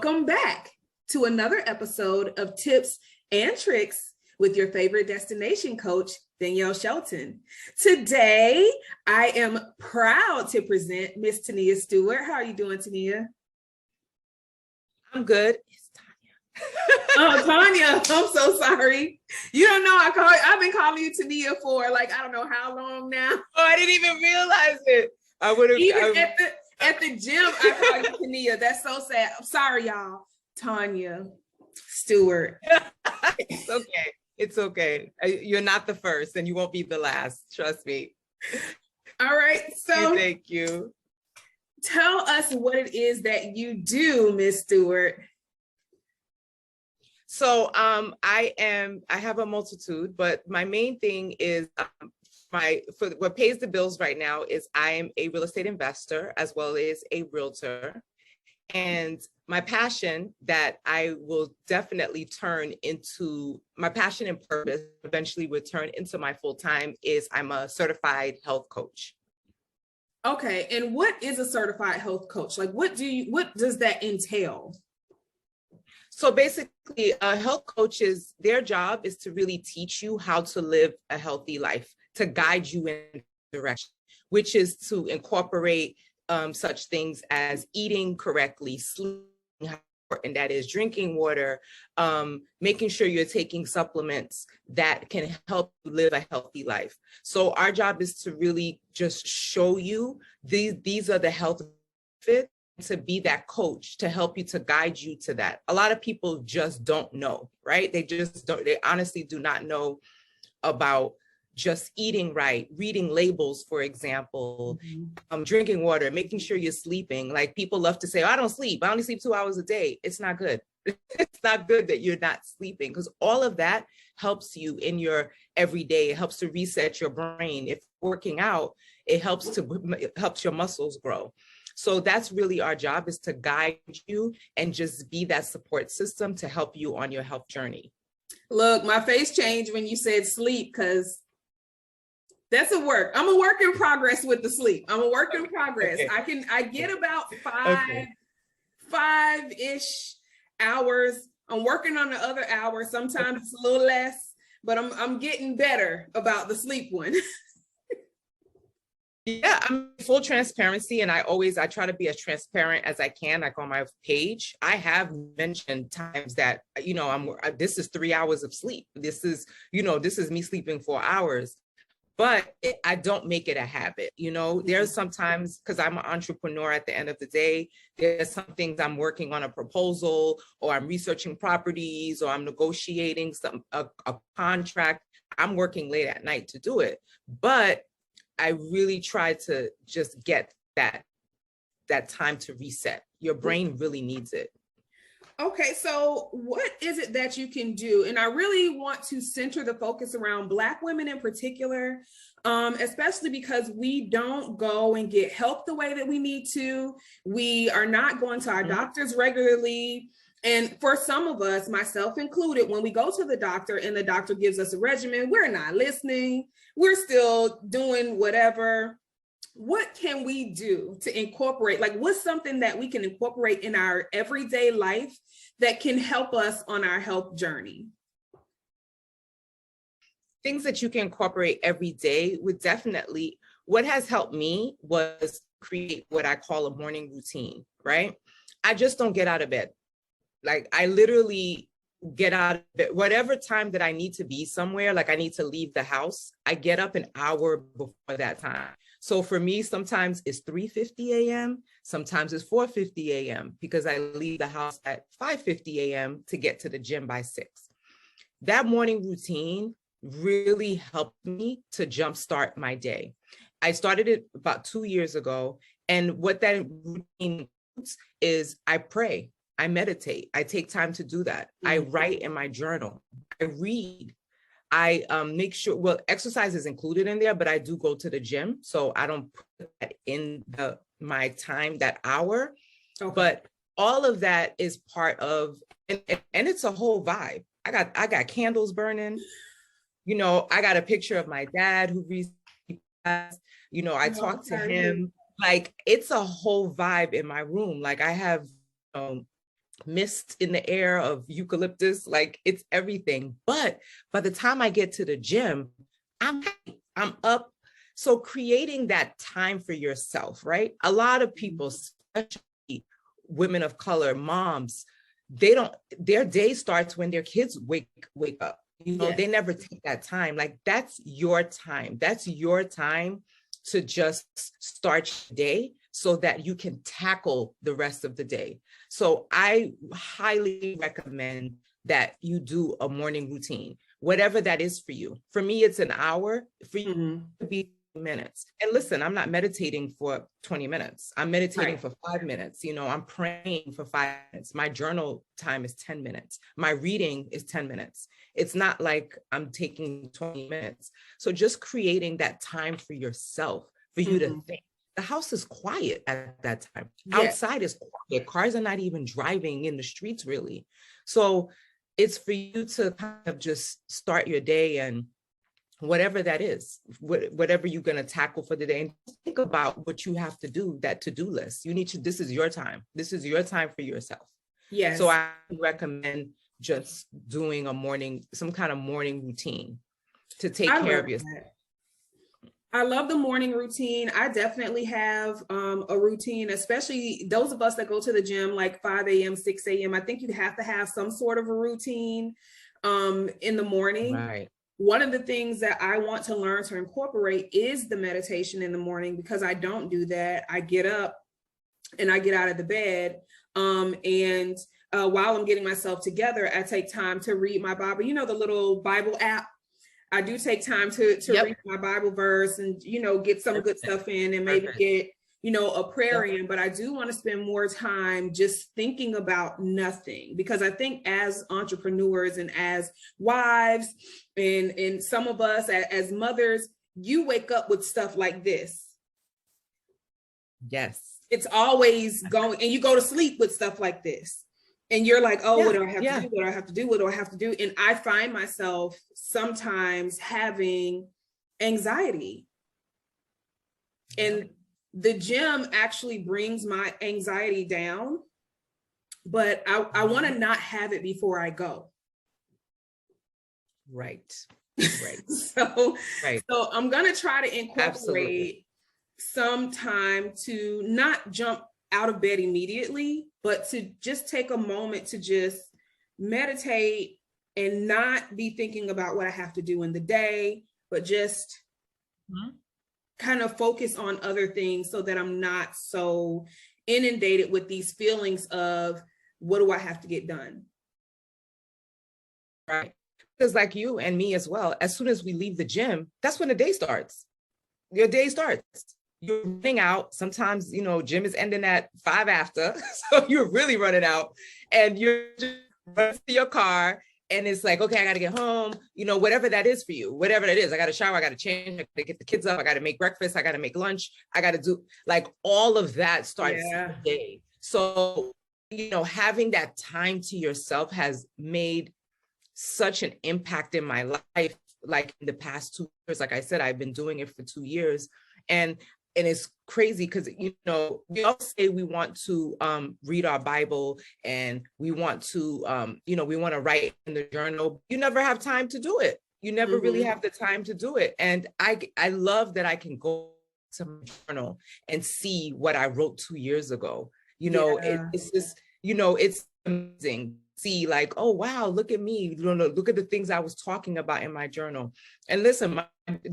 Welcome back to another episode of Tips and Tricks with your favorite destination coach, Danielle Shelton. Today, I am proud to present Miss Tania Stuart. How are you doing, Tania? I'm good. It's Tania. Oh, Tania, I'm so sorry. You don't know, I've been calling you Tania for I don't know how long now. Oh, I didn't even realize it. I would have even at the gym. I call you Tania. That's so sad. I'm sorry, y'all. Tania Stuart. It's okay. It's okay. You're not the first, and you won't be the last. Trust me. All right. So thank you. Tell us what it is that you do, Miss Stuart. So I have a multitude, but my main thing is for what pays the bills right now is I am a real estate investor as well as a realtor. And my passion that I will definitely turn into my passion and purpose eventually would turn into my full-time is I'm a certified health coach. Okay. And what is a certified health coach? Like what does that entail? So basically, health coaches, their job is to really teach you how to live a healthy life, to guide you in the direction, which is to incorporate such things as eating correctly, sleeping, how important that is, drinking water, making sure you're taking supplements that can help you live a healthy life. So our job is to really just show you these are the health benefits, to be that coach to help you, to guide you to that. A lot of people just don't know, right? They honestly do not know about just eating right, reading labels, for example, drinking water, making sure you're sleeping. Like people love to say, oh, I don't sleep. I only sleep 2 hours a day. It's not good. It's not good that you're not sleeping, because all of that helps you in your everyday. It helps to reset your brain. If working out, it helps your muscles grow. So that's really our job, is to guide you and just be that support system to help you on your health journey. Look, my face changed when you said sleep, because that's a work. I'm a work in progress with the sleep. I'm a work in progress. Okay. I get about five-ish hours. I'm working on the other hour. Sometimes it's a little less, but I'm getting better about the sleep one. Yeah, I'm full transparency, and I try to be as transparent as I can. Like on my page, I have mentioned times that, this is 3 hours of sleep. This is me sleeping 4 hours, but I don't make it a habit. There's sometimes, because I'm an entrepreneur at the end of the day, there's some things I'm working on a proposal, or I'm researching properties, or I'm negotiating a contract. I'm working late at night to do it, but I really try to just get that time to reset. Your brain really needs it. Okay, so what is it that you can do? And I really want to center the focus around Black women in particular, especially because we don't go and get help the way that we need to. We are not going to our doctors regularly. And for some of us, myself included, when we go to the doctor and the doctor gives us a regimen, we're not listening. We're still doing whatever. What can we do to incorporate? Like, what's something that we can incorporate in our everyday life that can help us on our health journey? Things that you can incorporate every day would definitely, what has helped me was create what I call a morning routine, right? I just don't get out of bed. Like I literally get out of it, whatever time that I need to be somewhere, like I need to leave the house, I get up an hour before that time. So for me, sometimes it's 3:50 a.m., sometimes it's 4:50 a.m. because I leave the house at 5:50 a.m. to get to the gym by 6. That morning routine really helped me to jumpstart my day. I started it about 2 years ago. And what that routine is, I pray. I meditate. I take time to do that. I write in my journal. I read. I make sure, well, exercise is included in there, but I do go to the gym. So I don't put that in my time, that hour. Okay. But all of that is part of, and it's a whole vibe. I got candles burning. I got a picture of my dad who recently passed. I talked to him. Like, it's a whole vibe in my room. Like I have, mist in the air of eucalyptus, like it's everything. But by the time I get to the gym, I'm up. So creating that time for yourself, right? A lot of people, especially women of color, moms, their day starts when their kids wake up. You know, they never take that time. Like that's your time. That's your time to just start your day so that you can tackle the rest of the day. So I highly recommend that you do a morning routine, whatever that is for you. For me, it's an hour. For you, it could be minutes. And listen, I'm not meditating for 20 minutes. I'm meditating for 5 minutes. You know, I'm praying for 5 minutes. My journal time is 10 minutes. My reading is 10 minutes. It's not like I'm taking 20 minutes. So just creating that time for yourself, for you to think. The house is quiet at that time. Outside is quiet. Cars are not even driving in the streets really. So it's for you to kind of just start your day and whatever that is, whatever you're going to tackle for the day, and think about what you have to do, that to-do list. You need to, this is your time. This is your time for yourself. Yes. So I recommend just doing some kind of morning routine to take care of yourself. I love the morning routine. I definitely have a routine, especially those of us that go to the gym like 5 a.m., 6 a.m. I think you have to have some sort of a routine in the morning. Right. One of the things that I want to learn to incorporate is the meditation in the morning, because I don't do that. I get up and I get out of the bed. And while I'm getting myself together, I take time to read my Bible. You know, the little Bible app. I do take time to read my Bible verse and, you know, get some good stuff in and maybe get, you know, a prayer in. But I do want to spend more time just thinking about nothing, because I think as entrepreneurs and as wives and some of us as mothers, you wake up with stuff like this. Yes. It's always going, and you go to sleep with stuff like this. And you're like, oh, what do I have to do? What do I have to do? What do I have to do? And I find myself sometimes having anxiety. And the gym actually brings my anxiety down, but I want to not have it before I go. Right. So I'm going to try to incorporate some time to not jump out of bed immediately, but to just take a moment to just meditate and not be thinking about what I have to do in the day, but just kind of focus on other things so that I'm not so inundated with these feelings of what do I have to get done? Right. Because like you and me as well, as soon as we leave the gym, that's when the day starts. Your day starts. You're running out. Sometimes, you know, gym is ending at 5 after. So you're really running out and you're just running to your car. And it's like, okay, I got to get home, you know, whatever that is for you, whatever that is. I got to shower, I got to change, I got to get the kids up, I got to make breakfast, I got to make lunch, I got to do like all of that starts the day. So, you know, having that time to yourself has made such an impact in my life. Like in the past 2 years, like I said, I've been doing it for 2 years. And it's crazy because, you know, we all say we want to read our Bible and we want to, you know, we want to write in the journal. You never have time to do it. You never really have the time to do it. And I love that I can go to my journal and see what I wrote 2 years ago. You know, it's just, you know, it's amazing. See like, oh, wow, look at me. Look at the things I was talking about in my journal. And listen, my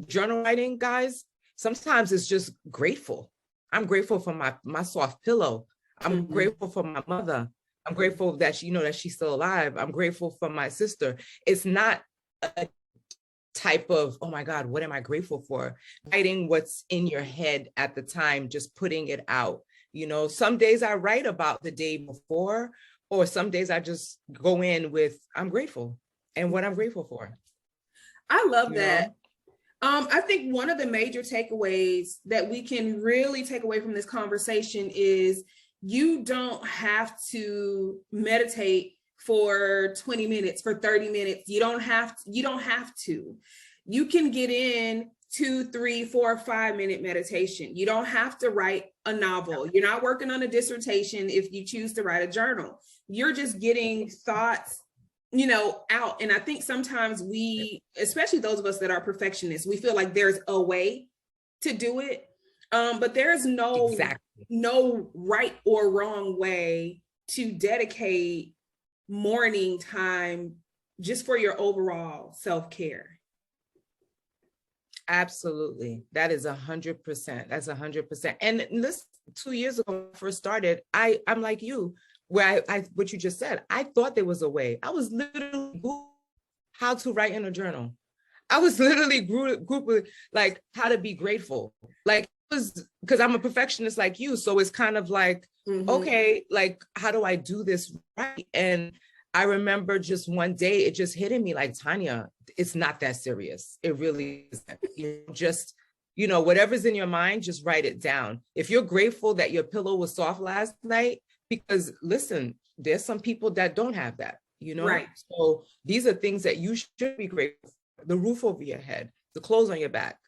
journal writing, guys, sometimes it's just grateful. I'm grateful for my soft pillow. I'm grateful for my mother. I'm grateful that she, you know, that she's still alive. I'm grateful for my sister. It's not a type of, oh my God, what am I grateful for? Writing what's in your head at the time, just putting it out. You know, some days I write about the day before, or some days I just go in with, I'm grateful and what I'm grateful for. I love that. I think one of the major takeaways that we can really take away from this conversation is you don't have to meditate for 20 minutes, for 30 minutes. You don't have to. You can get in 2, 3, 4, 5 minute meditation. You don't have to write a novel. You're not working on a dissertation if you choose to write a journal. You're just getting thoughts, out. And I think sometimes we, especially those of us that are perfectionists, we feel like there's a way to do it. But there's no right or wrong way to dedicate morning time just for your overall self-care. Absolutely. That is 100%. That's 100%. And this 2 years ago, when I first started, I'm like you, where I what you just said, I thought there was a way. I was literally Googling how to write in a journal. I was literally Googling like how to be grateful. Like it was because I'm a perfectionist like you. So it's kind of like, okay, like how do I do this right? And I remember just one day it just hitting me like, Tania, it's not that serious. It really isn't. Just, whatever's in your mind, just write it down. If you're grateful that your pillow was soft last night, because listen, there's some people that don't have that, Right. So these are things that you should be grateful for. The roof over your head, the clothes on your back.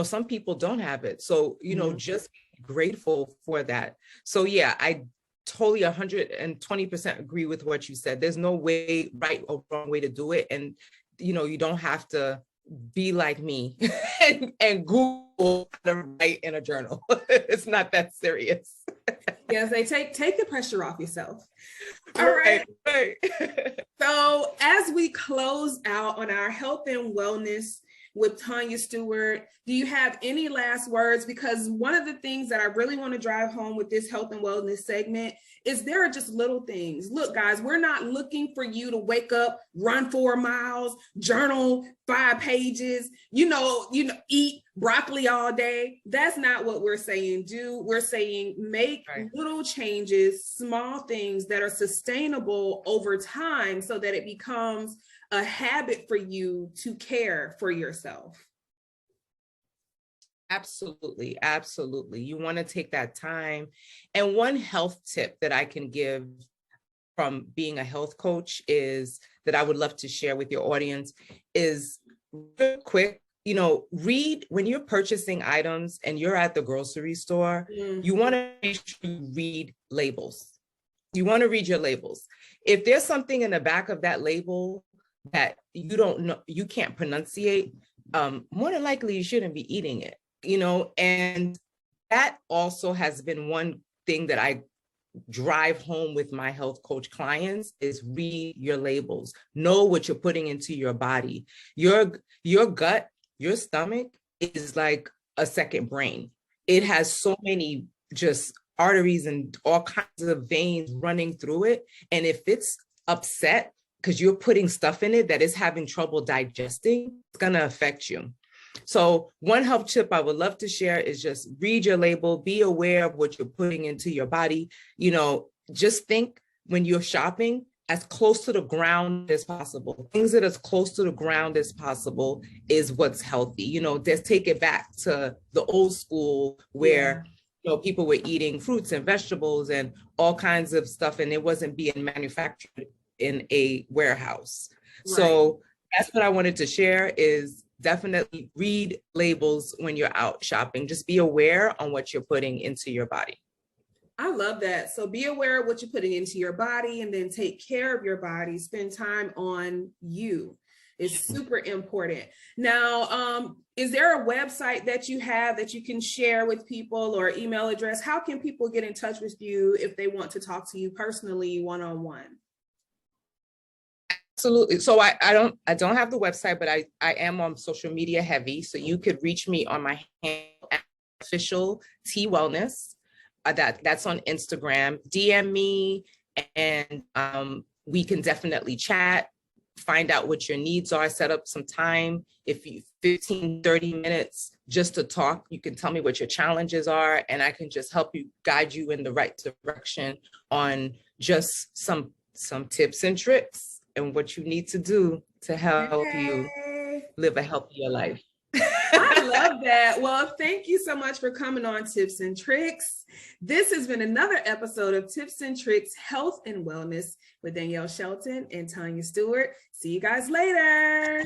Some people don't have it. So, just be grateful for that. So yeah, I totally 120% agree with what you said. There's no way, right or wrong way to do it. And, you don't have to be like me and Google how to write in a journal. It's not that serious. Yes, they take the pressure off yourself. All right. So as we close out on our health and wellness with Tania Stuart, do you have any last words? Because one of the things that I really want to drive home with this health and wellness segment is there are just little things. Look, guys, we're not looking for you to wake up, run 4 miles, journal 5 pages, eat broccoli all day. That's not what we're saying. We're saying make little changes, small things that are sustainable over time so that it becomes a habit for you to care for yourself. Absolutely. Absolutely. You want to take that time. And one health tip that I can give from being a health coach is that I would love to share with your audience is real quick, read when you're purchasing items and you're at the grocery store, you want to make sure you read labels. You want to read your labels. If there's something in the back of that label that you don't know, you can't pronunciate, more than likely you shouldn't be eating it, and that also has been one thing that I drive home with my health coach clients is read your labels, know what you're putting into your body. Your gut, your stomach is like a second brain. It has so many just arteries and all kinds of veins running through it. And if it's upset, because you're putting stuff in it that is having trouble digesting, it's going to affect you. So one health tip I would love to share is just read your label, be aware of what you're putting into your body. Just think when you're shopping as close to the ground as possible. Things that are as close to the ground as possible is what's healthy. Just take it back to the old school where people were eating fruits and vegetables and all kinds of stuff, and it wasn't being manufactured in a warehouse. Right. So that's what I wanted to share is definitely read labels when you're out shopping. Just be aware on what you're putting into your body. I love that. So be aware of what you're putting into your body and then take care of your body. Spend time on you. It's super important. Now, is there a website that you have that you can share with people or email address? How can people get in touch with you if they want to talk to you personally, one-on-one? Absolutely. So I don't have the website, but I am on social media heavy. So you could reach me on my handle at official T Wellness. That's on Instagram. DM me and we can definitely chat, find out what your needs are, set up some time. If you 15, 30 minutes just to talk, you can tell me what your challenges are and I can just help you guide you in the right direction on just some tips and tricks and what you need to do to help you live a healthier life. I love that. Well, thank you so much for coming on Tips and Tricks. This has been another episode of Tips and Tricks Health and Wellness with Danielle Shelton and Tania Stuart. See you guys later.